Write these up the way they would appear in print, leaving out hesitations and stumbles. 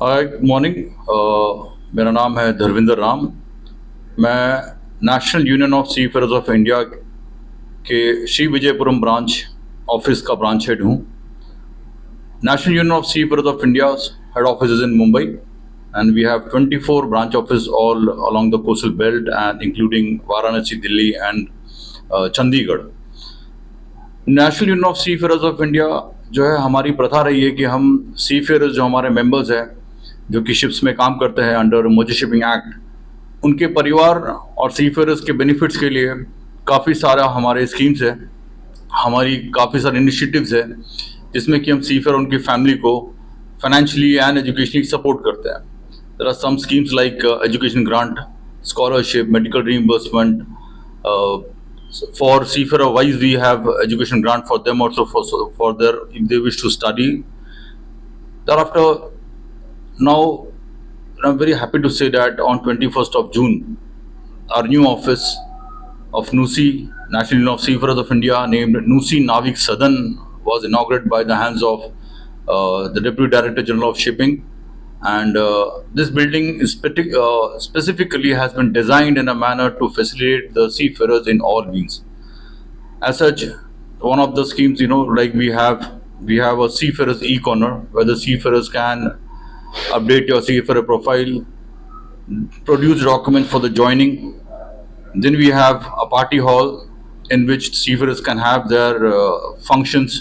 हाय, good morning. मेरा नाम है धर्विंदर राम। मैं national union of seafarers of India के श्री विजयपुरम ब्रांच ऑफिस का ब्रांच हेड हूँ। National union of seafarers of India head office is in Mumbai and we have 24 branch offices all along the coastal belt and including Varanasi, Delhi and Chandigarh. National union of seafarers of India जो है, हमारी प्रथा रही है कि हम सी fears जो हमारे मेंबर्स हैं जो कि शिप्स में काम करते हैं अंडर मर्चेंट शिपिंग एक्ट, उनके परिवार और सी फेयर्स के बेनिफिट्स के लिए काफ़ी सारा हमारे स्कीम्स है, हमारी काफ़ी सारे इनिशिएटिव्स है जिसमें कि हम सी फेयर उनकी फैमिली को फाइनेंशियली एंड एजुकेशनली सपोर्ट करते हैं। There are some schemes like education grant, scholarship, medical reimbursement. For seafarer wise, we have education grant for them also for their if they wish to study. Thereafter, now I'm very happy to say that on 21st of June, our new office of NUSI, National Union of Seafarers of India, named NUSI Navik Sadan, was inaugurated by the hands of the Deputy Director General of Shipping. And this building is specifically has been designed in a manner to facilitate the seafarers in all means. As such, one of the schemes, like we have a seafarers e-corner where the seafarers can update your seafarer profile, produce documents for the joining. Then we have a party hall in which seafarers can have their functions,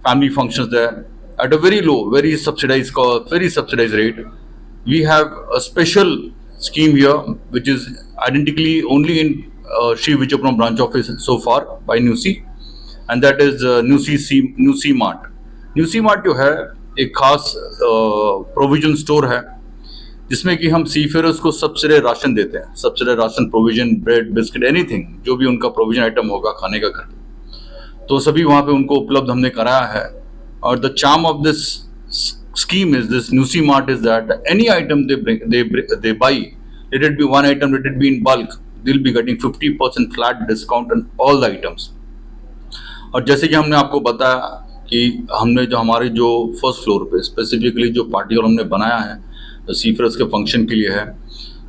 family functions there at a very low, very subsidized rate. We have a special scheme here which is identically only in Sri Vijayapuram branch office so far by NUSI, and that is NUSI Mart. NUSI Mart जो है एक खास provision store है जिसमें कि हम seafarers को सबसे राशन देते हैं, सबसे ration, provision, bread, biscuit, anything जो भी उनका प्रोविजन आइटम होगा खाने का घर पे, तो सभी वहाँ पे उनको उपलब्ध हमने कराया है. और the charm of this scheme is this NUSI Mart is that any item they buy, let it be one item, let it be in bulk, they'll be getting 50% flat discount on all the items. और जैसे कि हमने आपको बताया कि हमने जो हमारे जो फर्स्ट फ्लोर पे स्पेसिफिकली जो पार्टी हॉल हमने बनाया है तो सीफेयर्स के फंक्शन के लिए है,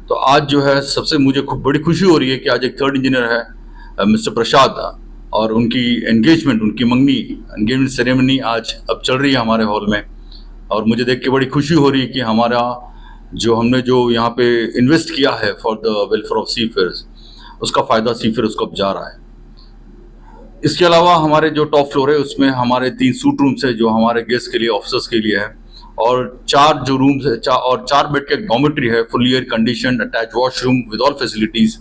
तो आज जो है सबसे मुझे बड़ी खुशी हो रही है कि आज एक थर्ड इंजीनियर है मिस्टर प्रसाद, और उनकी एंगेजमेंट, उनकी एंगेजमेंट सेरेमनी आज अब चल रही है हमारे हॉल में. और मुझे देख के बड़ी खुशी हो रही है कि हमने जो यहाँ पे इन्वेस्ट किया है फॉर द वेलफेयर ऑफ सीफेयर्स, उसका फ़ायदा सीफेयर्स को अब जा रहा है. इसके अलावा हमारे जो टॉप फ्लोर है उसमें हमारे 3 सूट रूम्स है जो हमारे गेस्ट के लिए, ऑफिसर्स के लिए है, और 4 जो रूम्स है और 4 बेड के डॉर्मेट्री है, fully air condition, attach washroom with all facilities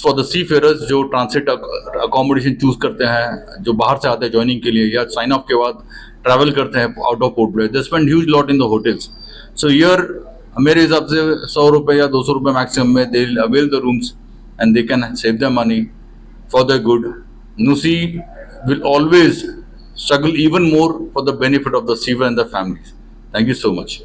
for the seafarers जो ट्रांसिट अकोमोडेशन चूज करते हैं, जो बाहर से आते हैं ज्वाइनिंग के लिए या साइन ऑफ के बाद ट्रैवल करते हैं out of port place. They spend huge lot in the hotels. So year मेरे हिसाब से 100 रुपये या 200 रुपये मैक्सिमम में they avail the rooms and they can save the money for the good. NUSI will always struggle even more for the benefit of the seafarer and the families. Thank you so much.